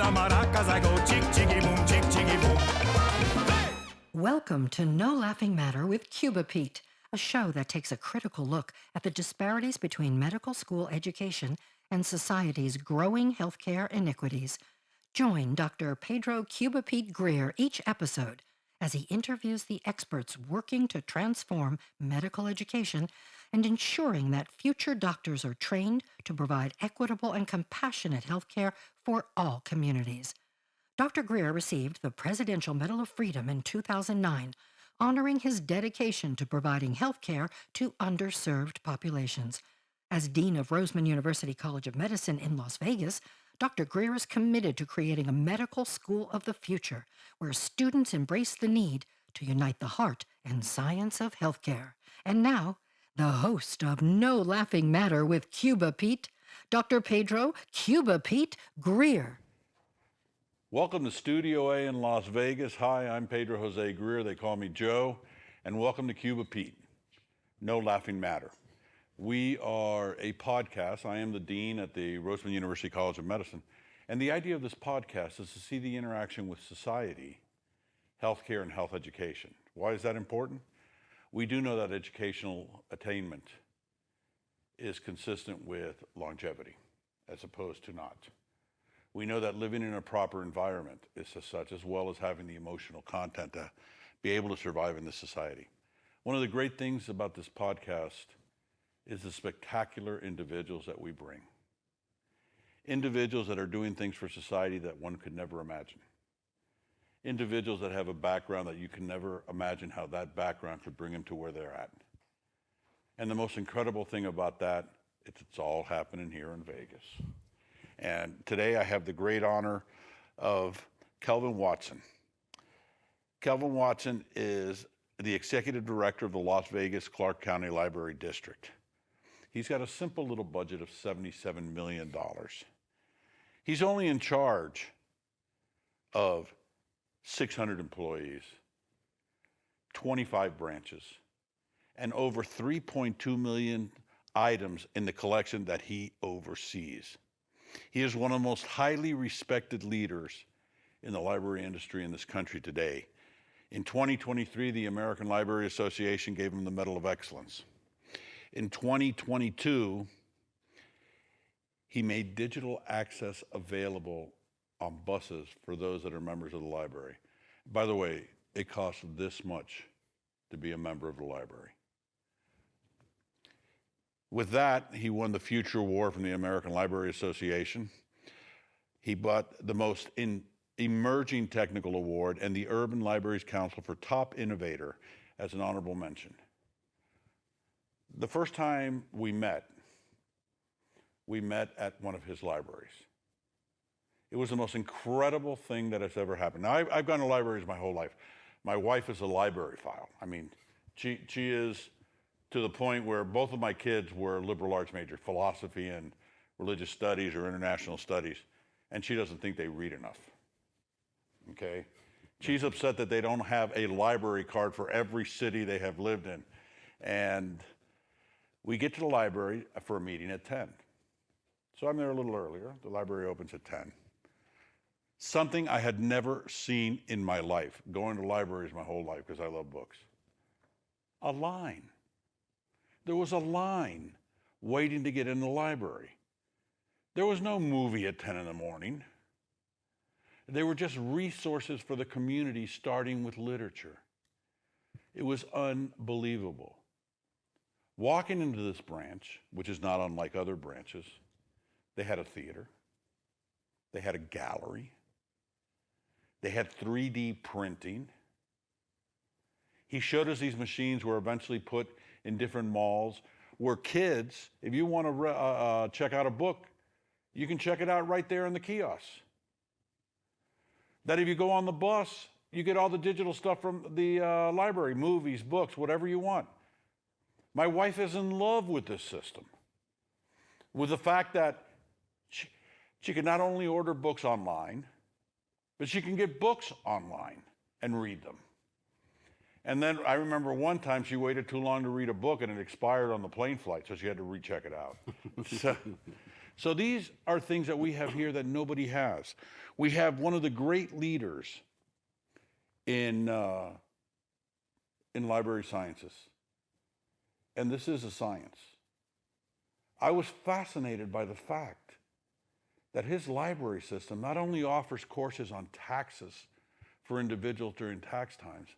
the maracas, I go chick, chicky, boom, chick, chicky, boom. Welcome to No Laughing Matter with Cuba Pete, a show that takes a critical look at the disparities between medical school education and society's growing healthcare inequities. Join Dr. Pedro Cuba Pete Greer each episode as he interviews the experts working to transform medical education and ensuring that future doctors are trained to provide equitable and compassionate healthcare for all communities. Dr. Greer received the Presidential Medal of Freedom in 2009, honoring his dedication to providing health care to underserved populations. As Dean of Roseman University College of Medicine in Las Vegas, Dr. Greer is committed to creating a medical school of the future where students embrace the need to unite the heart and science of healthcare. And now, the host of No Laughing Matter with Cuba Pete, Dr. Pedro Cuba Pete Greer. Welcome to Studio A in Las Vegas. Hi, I'm Pedro Jose Greer. They call me Joe. And welcome to Cuba Pete, No Laughing Matter. We are a podcast. I am the dean at the Roseman University College of Medicine. And the idea of this podcast is to see the interaction with society, healthcare, and health education. Why is that important? We do know that educational attainment is consistent with longevity, as opposed to not. We know that living in a proper environment is as such, as well as having the emotional content to be able to survive in this society. One of the great things about this podcast is the spectacular individuals that we bring. Individuals that are doing things for society that one could never imagine. Individuals that have a background that you can never imagine how that background could bring them to where they're at. And the most incredible thing about that is it's all happening here in Vegas. And today I have the great honor of Kelvin Watson. Kelvin Watson is the executive director of the Las Vegas Clark County Library District. He's got a simple little budget of $77 million. He's only in charge of 600 employees, 25 branches, and over 3.2 million items in the collection that he oversees. He is one of the most highly respected leaders in the library industry in this country today. In 2023, the American Library Association gave him the Medal of Excellence. In 2022, he made digital access available on buses for those that are members of the library. By the way, it costs this much to be a member of the library. With that, he won the Future Award from the American Library Association. He bought the most emerging technical award and the Urban Libraries Council for Top Innovator as an honorable mention. The first time we met at one of his libraries. It was the most incredible thing that has ever happened. Now, I've gone to libraries my whole life. My wife is a library file. I mean, she is to the point where both of my kids were liberal arts majors, philosophy and religious studies or international studies, and she doesn't think they read enough, okay? She's upset that they don't have a library card for every city they have lived in. And we get to the library for a meeting at 10. So I'm there a little earlier. The library opens at 10. Something I had never seen in my life, going to libraries my whole life because I love books. A line. There was a line waiting to get in the library. There was no movie at 10 in the morning. They were just resources for the community, starting with literature. It was unbelievable. Walking into this branch, which is not unlike other branches, they had a theater. They had a gallery. They had 3D printing. He showed us these machines were eventually put in different malls where kids, if you want to check out a book, you can check it out right there in the kiosks. That if you go on the bus, you get all the digital stuff from the library, movies, books, whatever you want. My wife is in love with this system, with the fact that she can not only order books online, but she can get books online and read them. And then I remember one time she waited too long to read a book and it expired on the plane flight, so she had to recheck it out. So these are things that we have here that nobody has. We have one of the great leaders in library sciences, and this is a science. I was fascinated by the fact that his library system not only offers courses on taxes for individuals during tax times,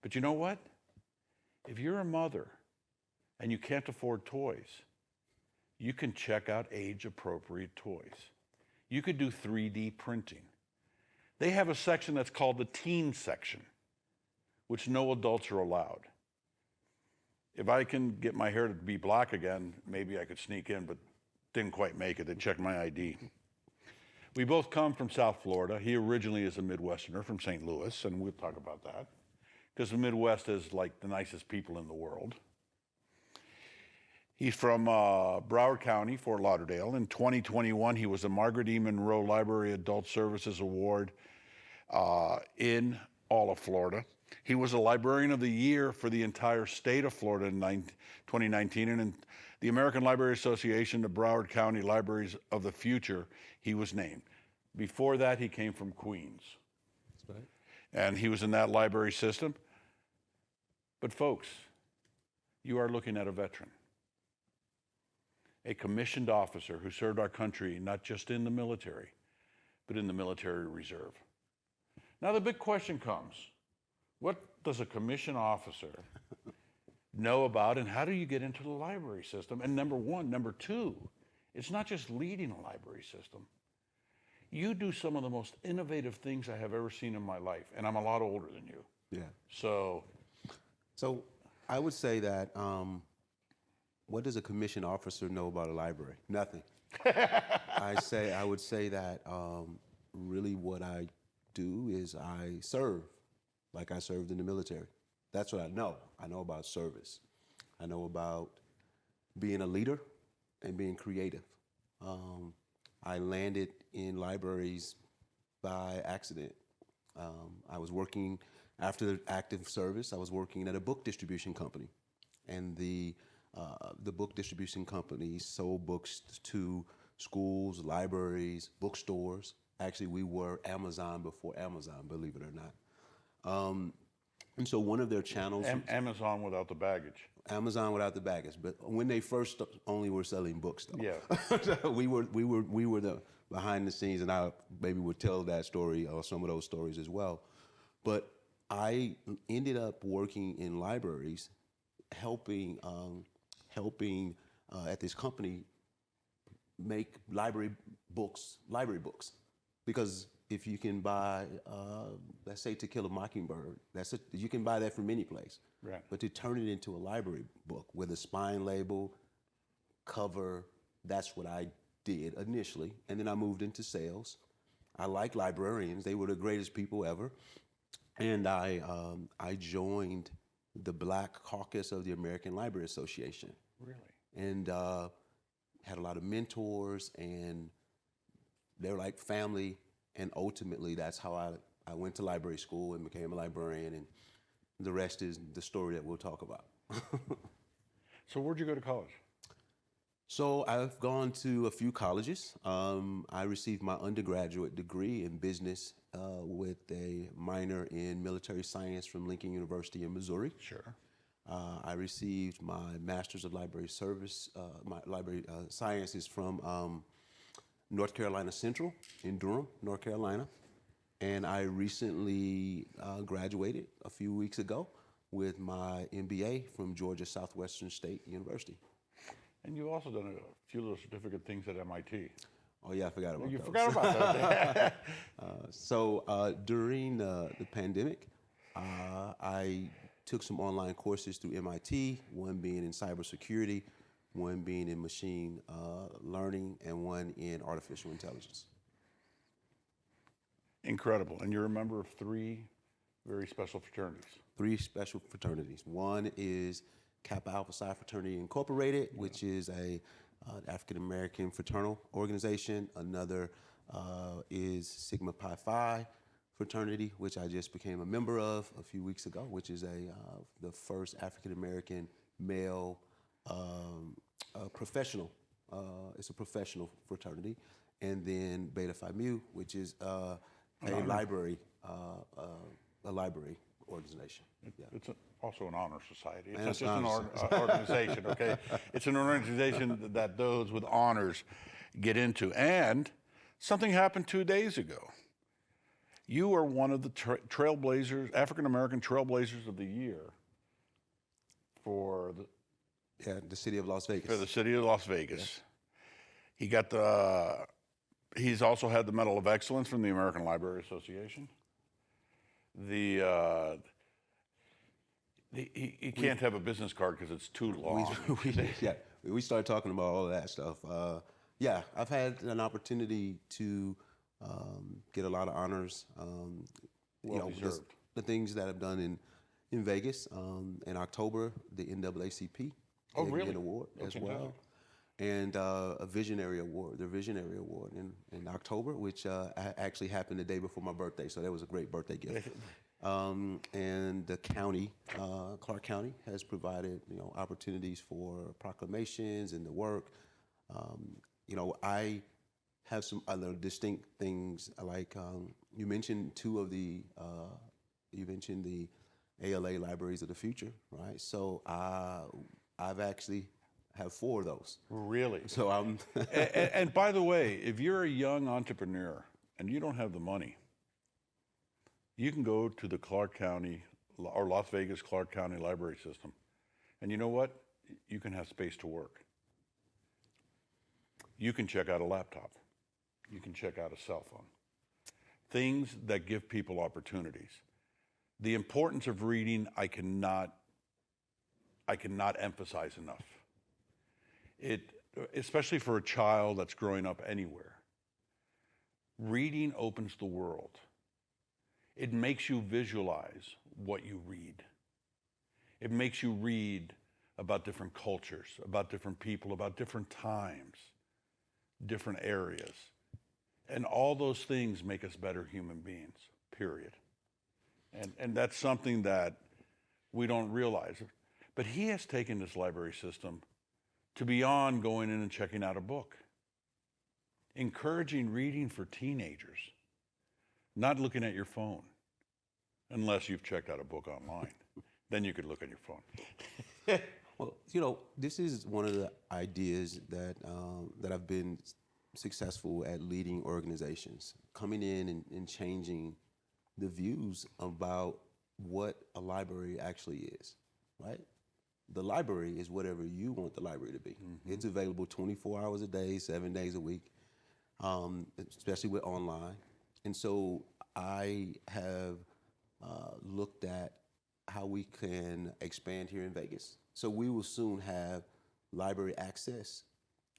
but you know what? If you're a mother and you can't afford toys, you can check out age-appropriate toys. You could do 3D printing. They have a section that's called the teen section, which no adults are allowed. If I can get my hair to be black again, maybe I could sneak in, but didn't quite make it. They checked my ID. We both come from South Florida. He originally is a Midwesterner from St. Louis, and we'll talk about that, because the Midwest is like the nicest people in the world. He's from Broward County, Fort Lauderdale. In 2021, he was a Margaret E. Monroe Library Adult Services Award in all of Florida. He was a Librarian of the Year for the entire state of Florida in 2019, and in the American Library Association, the Broward County Libraries of the Future, he was named. Before that, he came from Queens. That's right. And he was in that library system. But folks, you are looking at a veteran, a commissioned officer who served our country not just in the military, but in the military reserve. Now the big question comes, what does a commissioned officer know about, and how do you get into the library system? And number one. Number two, it's not just leading a library system. You do some of the most innovative things I have ever seen in my life, and I'm a lot older than you. Yeah. So I would say that, what does a commissioned officer know about a library? Nothing. I would say that really what I do is I serve like I served in the military. That's what I know. I know about service. I know about being a leader and being creative. I landed in libraries by accident. I was working after active service. I was working at a book distribution company, and the book distribution company sold books to schools, libraries, bookstores. Actually, we were Amazon before Amazon, believe it or not. And so one of their channels, Amazon without the baggage. Amazon without the baggage, but when they first only were selling books, though. Yeah. we were the behind the scenes, and I maybe would tell that story or some of those stories as well. But I ended up working in libraries, helping at this company make library books, because if you can buy, let's say To Kill a Mockingbird, you can buy that from any place. Right. But to turn it into a library book with a spine label, cover, that's what I did initially. And then I moved into sales. I like librarians. They were the greatest people ever. And I joined the Black Caucus of the American Library Association. Really? And had a lot of mentors, and they're like family. And ultimately, that's how I went to library school and became a librarian, and the rest is the story that we'll talk about. So where'd you go to college? So I've gone to a few colleges. I received my undergraduate degree in business with a minor in military science from Lincoln University in Missouri. Sure. I received my master's of library service, my library sciences from North Carolina Central in Durham, North Carolina. And I recently graduated a few weeks ago with my MBA from Georgia Southwestern State University. And you've also done a few little certificate things at MIT. Oh yeah, I forgot about You those. forgot about those. During the pandemic, I took some online courses through MIT, one being in cybersecurity, one being in machine learning, and one in artificial intelligence. Incredible. And you're a member of 3 very special fraternities. 3 special fraternities. One is Kappa Alpha Psi Fraternity Incorporated, which is a African-American fraternal organization. Another is Sigma Pi Phi, fraternity, which I just became a member of a few weeks ago, which is the first African American male professional. It's a professional fraternity, and then Beta Phi Mu, which is a library organization. It's also an honor society. It's And not it's just an honor organization, okay? It's an organization that those with honors get into. And something happened 2 days ago. You are one of the trailblazers, African-American trailblazers of the year for the city of Las Vegas. for the city of Las Vegas. He got he's also had the Medal of Excellence from the American Library Association. He can't have a business card because it's too long. We started talking about all of that stuff. I've had an opportunity to get a lot of honors. The things that I've done in Vegas. In October, the NAACP gave me an award as well. And a Visionary Award, their Visionary Award in October, which actually happened the day before my birthday, so that was a great birthday gift. And the county, Clark County, has provided opportunities for proclamations and the work. I have some other distinct things, like you mentioned the ALA Libraries of the Future, right? So I've actually have 4 of those. Really? So I'm. and by the way, if you're a young entrepreneur and you don't have the money, you can go to the Clark County or Las Vegas Clark County Library System. And you know what? You can have space to work. You can check out a laptop. You can check out a cell phone. Things that give people opportunities. The importance of reading, I cannot emphasize enough. Especially for a child that's growing up anywhere. Reading opens the world. It makes you visualize what you read. It makes you read about different cultures, about different people, about different times, different areas. And all those things make us better human beings, period. And that's something that we don't realize. But he has taken this library system to beyond going in and checking out a book. Encouraging reading for teenagers, not looking at your phone, unless you've checked out a book online. Then you could look at your phone. Well, this is one of the ideas that I've been successful at leading organizations, coming in and changing the views about what a library actually is, right? The library is whatever you want the library to be. Mm-hmm. It's available 24 hours a day, 7 days a week, especially with online. And so I have looked at how we can expand here in Vegas. So we will soon have library access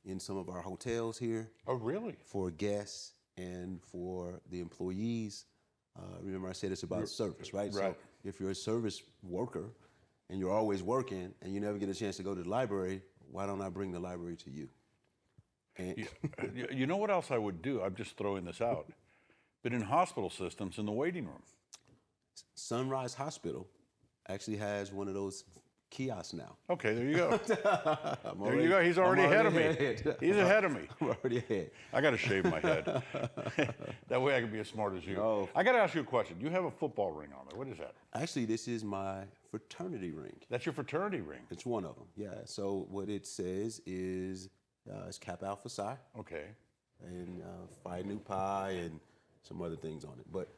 in some of our hotels here. Oh, really? For guests and for the employees. Remember I said it's about service, right? Right. So if you're a service worker and you're always working and you never get a chance to go to the library, why don't I bring the library to you? And you know what else I would do? I'm just throwing this out. But in hospital systems, in the waiting room. Sunrise Hospital actually has one of those kiosks now. Okay, there you go. There you go. He's already ahead of me. He's ahead of me. I'm already ahead. I got to shave my head. That way I can be as smart as you. Oh. I got to ask you a question. You have a football ring on there. What is that? Actually, this is my fraternity ring. That's your fraternity ring? It's one of them, yeah. So what it says is it's Kappa Alpha Psi. Okay. And Phi Nu Pi and some other things on it. But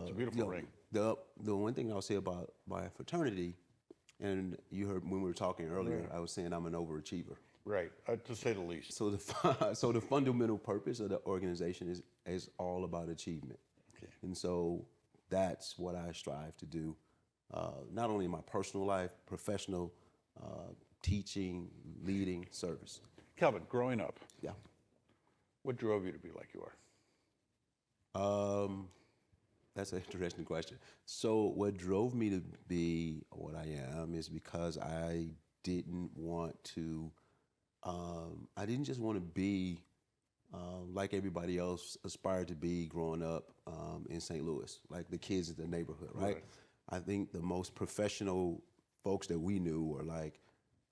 it's a beautiful ring. The one thing I'll say about my fraternity, and you heard when we were talking earlier, right. I was saying I'm an overachiever. Right, to say the least. So the fundamental purpose of the organization is all about achievement. Okay. And so that's what I strive to do, not only in my personal life, professional, teaching, leading, service. Kelvin, growing up, yeah, what drove you to be like you are? That's an interesting question. So what drove me to be what I am is because I didn't want to, I didn't just want to be like everybody else, aspired to be growing up in St. Louis, like the kids in the neighborhood, right? I think the most professional folks that we knew were like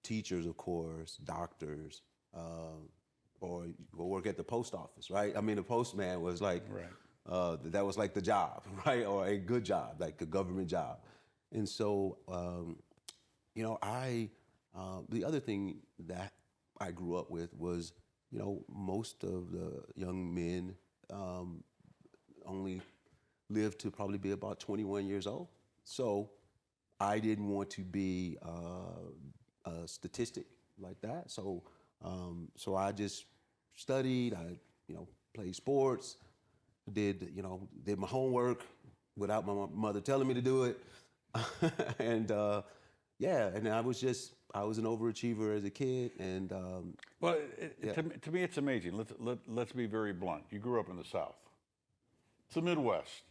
teachers, of course, doctors, or work at the post office, right? I mean, the postman was like, that was like the job, right? Or a good job, like a government job. And so, you know, the other thing that I grew up with was, you know, most of the young men only lived to probably be about 21 years old. So I didn't want to be a statistic like that. So so I just studied. I, you know, played sports. Did my homework without my mother telling me to do it. And yeah, and I was an overachiever as a kid. And Well, to me, it's amazing. Let's be very blunt. You grew up in the South. It's the Midwest,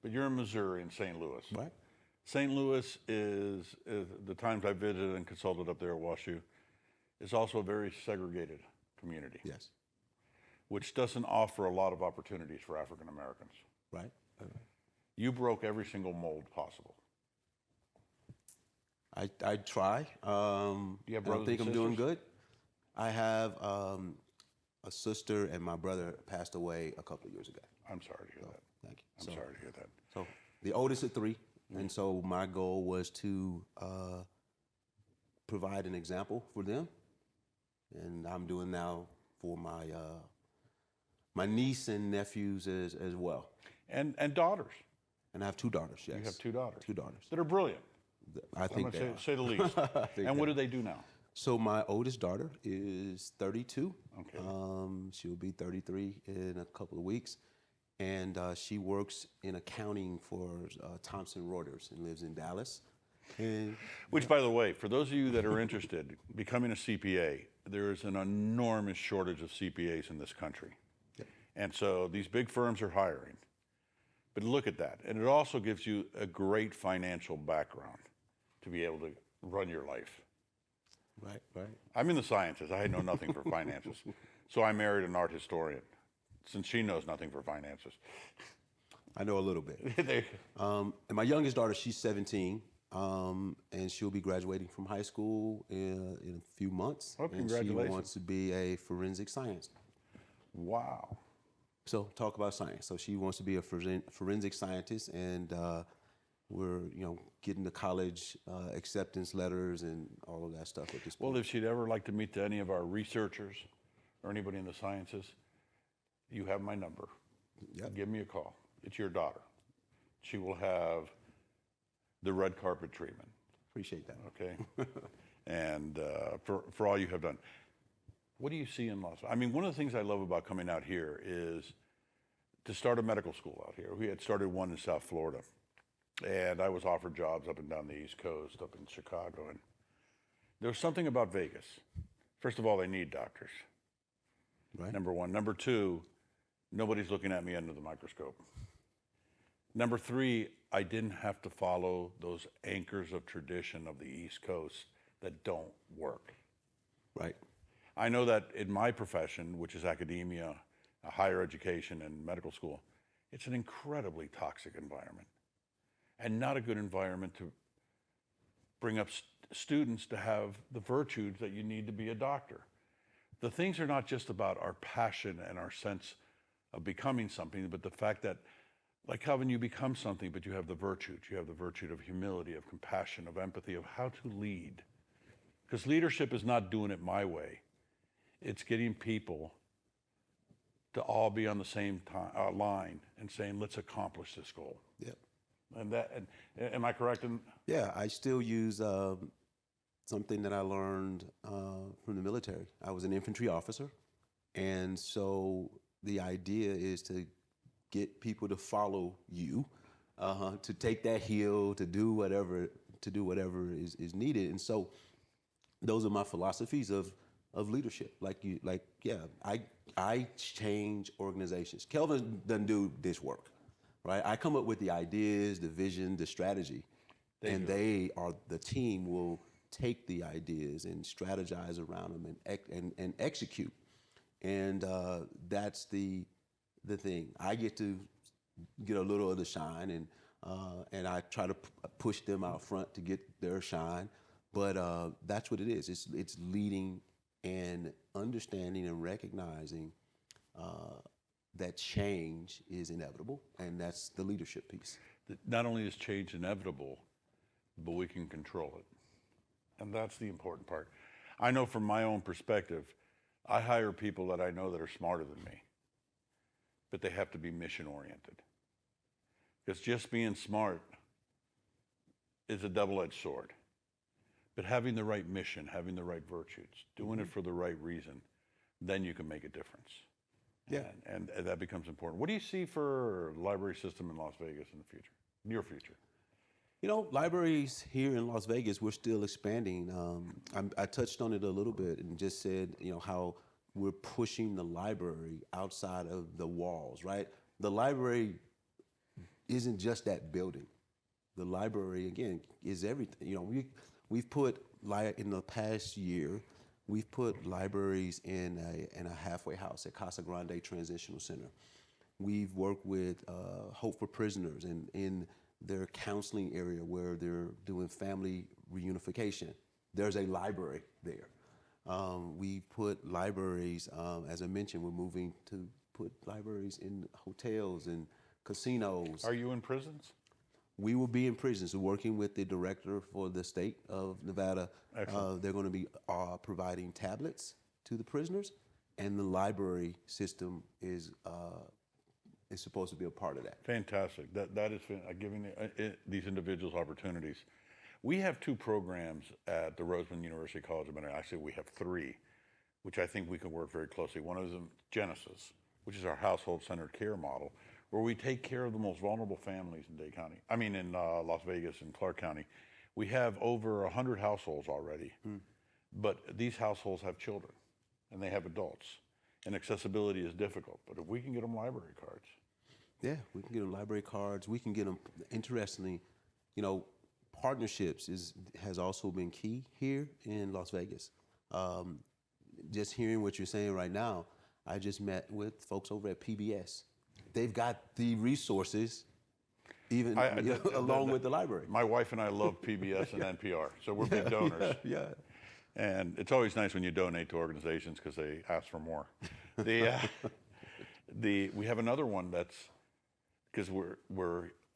but you're in Missouri, in St. Louis. right, St. Louis is the times I visited and consulted up there at WashU, is also a very segregated community, yes, which doesn't offer a lot of opportunities for African Americans. right. You broke every single mold possible. I try. You have I brothers think and I'm doing sisters? good. I have a sister, and my brother passed away a couple of years ago. I'm sorry to hear that. Thank you. I'm sorry to hear that. So the oldest of three, and so my goal was to provide an example for them, and I'm doing now for my my niece and nephews as well. And daughters. And I have two daughters. Yes, You have two daughters. Two daughters. That are brilliant. I I'm think going they to are. say the least. And what do they do now? So my oldest daughter is 32. Okay. She'll be 33 in a couple of weeks, and she works in accounting for Thomson Reuters and lives in Dallas. And Which, by the way, for those of you that are interested, becoming a CPA, there is an enormous shortage of CPAs in this country. And so these big firms are hiring. But look at that. And it also gives you a great financial background to be able to run your life. right, right. I'm in the sciences. I know nothing for finances. So I married an art historian, since she knows nothing for finances. I know a little bit. They- And my youngest daughter, she's 17, and she'll be graduating from high school in a few months. Oh, And she congratulations. wants to be a forensic science. wow. So talk about science. So she wants to be a forensic scientist, and we're getting the college acceptance letters and all of that stuff at this point. Well, if she'd ever like to meet any of our researchers or anybody in the sciences, you have my number. Yep. Give me a call. It's your daughter. She will have the red carpet treatment, Appreciate that. okay? And for all you have done. What do you see in Las Vegas? I mean, one of the things I love about coming out here is to start a medical school out here. We had started one in South Florida, and I was offered jobs up and down the East Coast, up in Chicago, and there was something about Vegas. First of all, they need doctors. Right. Number one. Number two, nobody's looking at me under the microscope. Number three, I didn't have to follow those anchors of tradition of the East Coast that don't work. Right. I know that in my profession, which is academia, higher education, and medical school, it's an incredibly toxic environment and not a good environment to bring up students to have the virtues that you need to be a doctor. The things are not just about our passion and our sense of becoming something, but the fact that, like Kelvin, you become something, but you have the virtues. You have the virtue of humility, of compassion, of empathy, of how to lead. Because leadership is not doing it my way. It's getting people to all be on the same line and saying, let's accomplish this goal. Yep. And am I correct? Yeah, I still use something that I learned from the military. I was an infantry officer, and so the idea is to get people to follow you, to take that hill, to do whatever is needed. And so those are my philosophies of leadership. I change organizations. Kelvin doesn't do this work, right? I come up with the ideas, the vision, the strategy, and the team will take the ideas and strategize around them and execute. And that's the thing. I get to get a little of the shine, and I try to push them out front to get their shine. But that's what it is. It's leading and understanding and recognizing that change is inevitable, and that's the leadership piece. Not only is change inevitable, but we can control it. And that's the important part. I know from my own perspective, I hire people that I know that are smarter than me, but they have to be mission oriented. Because just being smart is a double-edged sword. But having the right mission, having the right virtues, doing it for the right reason, then you can make a difference. Yeah. And that becomes important. What do you see for library system in Las Vegas in the future, near future? You know, libraries here in Las Vegas, we're still expanding. I touched on it a little bit and just said, you know, how we're pushing the library outside of the walls, right? The library isn't just that building. The library, again, is everything. You know, we've put, in the past year, we've put libraries in a halfway house at Casa Grande Transitional Center. We've worked with Hope for Prisoners in their counseling area where they're doing family reunification. There's a library there. We put libraries, as I mentioned, we're moving to put libraries in hotels and casinos. Are you in prisons? We will be in prisons. We're working with the director for the state of Nevada. They're going to be providing tablets to the prisoners, and the library system is supposed to be a part of that. Fantastic. That is giving these individuals opportunities. We have two programs at the Roseman University College of Medicine. Actually, we have three, which I think we can work very closely. One of them, Genesis, which is our household-centered care model, where we take care of the most vulnerable families in Dade County. I mean, in Las Vegas and Clark County. We have over 100 households already, but these households have children and they have adults, and accessibility is difficult. But if we can get them library cards. Yeah, we can get them library cards. We can get them, interestingly, you know, partnerships has also been key here in Las Vegas. Just hearing what you're saying right now, I just met with folks over at PBS. They've got the resources, even along with the library. My wife and I love PBS and NPR, so we're big donors. Yeah. And it's always nice when you donate to organizations because they ask for more. We have another one that's, because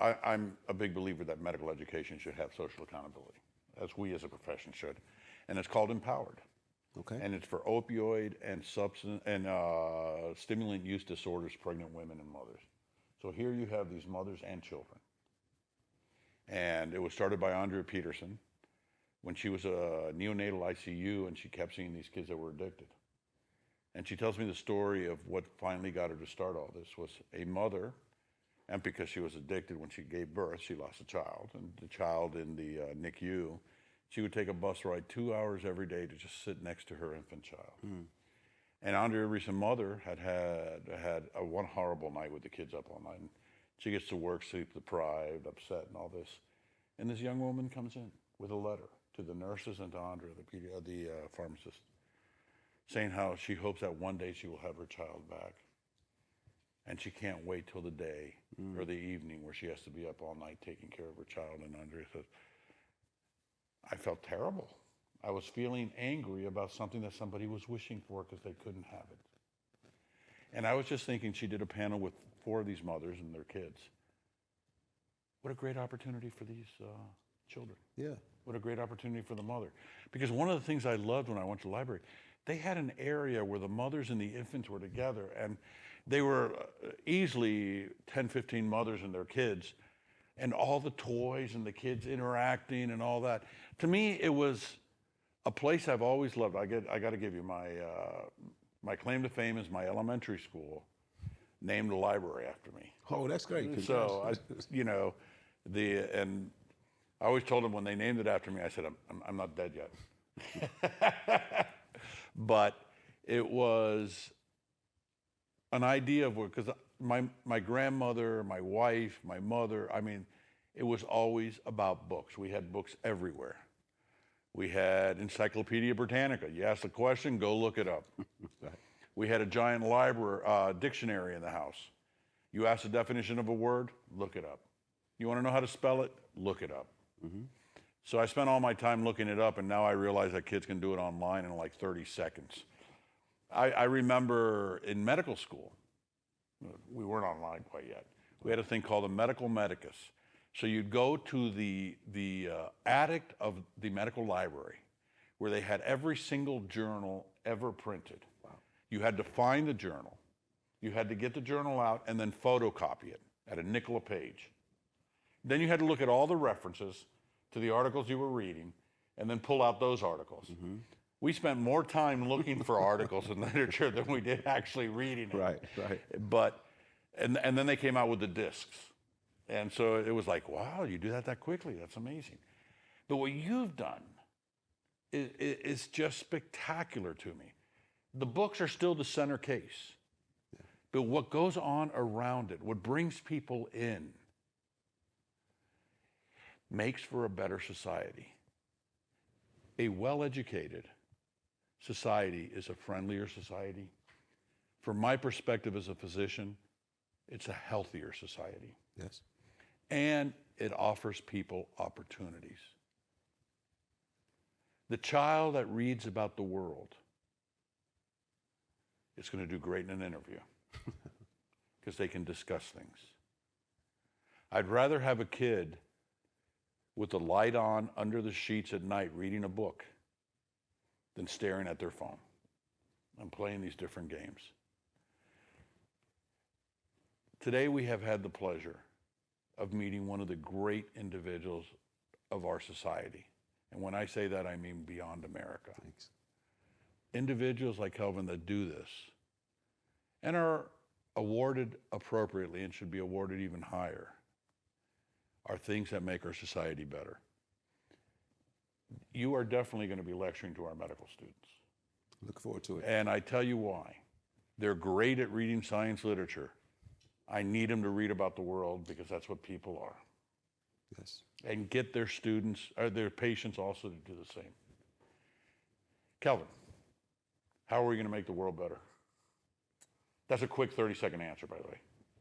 I'm a big believer that medical education should have social accountability, as we as a profession should, and it's called Empowered. Okay. And it's for opioid and substance and stimulant use disorders, pregnant women and mothers. So here you have these mothers and children. And it was started by Andrea Peterson when she was a neonatal ICU, and she kept seeing these kids that were addicted. And she tells me the story of what finally got her to start all this was a mother, and because she was addicted when she gave birth, she lost a child, and the child in the NICU, she would take a bus ride 2 hours every day to just sit next to her infant child. And Andrea Reese's mother had one horrible night with the kids up all night. And she gets to work, sleep deprived, upset, and all this. And this young woman comes in with a letter to the nurses and to Andrea, the pharmacist, saying how she hopes that one day she will have her child back. And she can't wait till the day or the evening where she has to be up all night taking care of her child. And Andrea says, I felt terrible. I was feeling angry about something that somebody was wishing for because they couldn't have it. And I was just thinking, she did a panel with 4 of these mothers and their kids. What a great opportunity for these children. Yeah. What a great opportunity for the mother. Because one of the things I loved when I went to the library, they had an area where the mothers and the infants were together, and they were easily 10, 15 mothers and their kids, and all the toys and the kids interacting and all that. To me, it was a place I've always loved. I got to give you my claim to fame is my elementary school named a library after me. Oh, that's great. So and I always told them when they named it after me, I said I'm not dead yet. But it was an idea of because my grandmother, my wife, my mother, I mean, it was always about books. We had books everywhere. We had Encyclopedia Britannica. You ask a question, go look it up. We had a giant library, dictionary in the house. You ask the definition of a word, look it up. You want to know how to spell it? Look it up. So I spent all my time looking it up, and now I realize that kids can do it online in like 30 seconds. I remember in medical school, we weren't online quite yet. We had a thing called a medical medicus. So you'd go to the attic of the medical library where they had every single journal ever printed. Wow. You had to find the journal. You had to get the journal out and then photocopy it at a nickel a page. Then you had to look at all the references to the articles you were reading and then pull out those articles. We spent more time looking for articles in literature than we did actually reading it. Right. But, and then they came out with the discs. And so it was like, wow, you do that quickly. That's amazing. But what you've done is just spectacular to me. The books are still the center case. But what goes on around it, what brings people in, makes for a better society. A well-educated society is a friendlier society. From my perspective as a physician, it's a healthier society. Yes. And it offers people opportunities. The child that reads about the world is going to do great in an interview because they can discuss things. I'd rather have a kid with the light on under the sheets at night reading a book than staring at their phone and playing these different games. Today we have had the pleasure of meeting one of the great individuals of our society. And when I say that, I mean beyond America. Thanks. Individuals like Kelvin that do this and are awarded appropriately and should be awarded even higher are things that make our society better. You are definitely going to be lecturing to our medical students. Look forward to it. And I tell you why. They're great at reading science literature. I need them to read about the world because that's what people are. Yes. And get their students, or their patients also to do the same. Kelvin, how are we going to make the world better? That's a quick 30-second answer, by the way.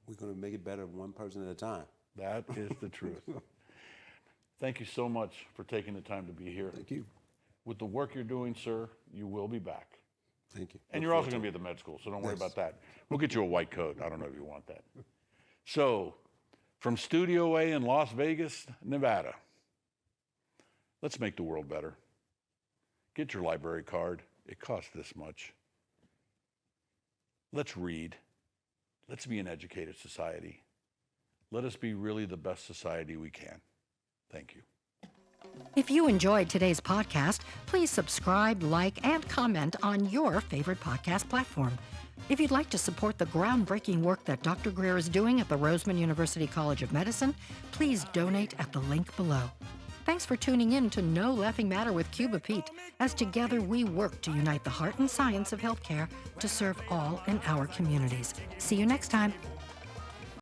We're going to make it better one person at a time. That is the truth. Thank you so much for taking the time to be here. Thank you. With the work you're doing, sir, you will be back. Thank you. And you're also going to be at the med school, so don't worry Yes. about that. We'll get you a white coat. I don't know if you want that. So, from Studio A in Las Vegas, Nevada, let's make the world better. Get your library card. It costs this much. Let's read. Let's be an educated society. Let us be really the best society we can. Thank you. If you enjoyed today's podcast, please subscribe, like, and comment on your favorite podcast platform. If you'd like to support the groundbreaking work that Dr. Greer is doing at the Roseman University College of Medicine, please donate at the link below. Thanks for tuning in to No Laughing Matter with Cuba Pete, as together we work to unite the heart and science of healthcare to serve all in our communities. See you next time.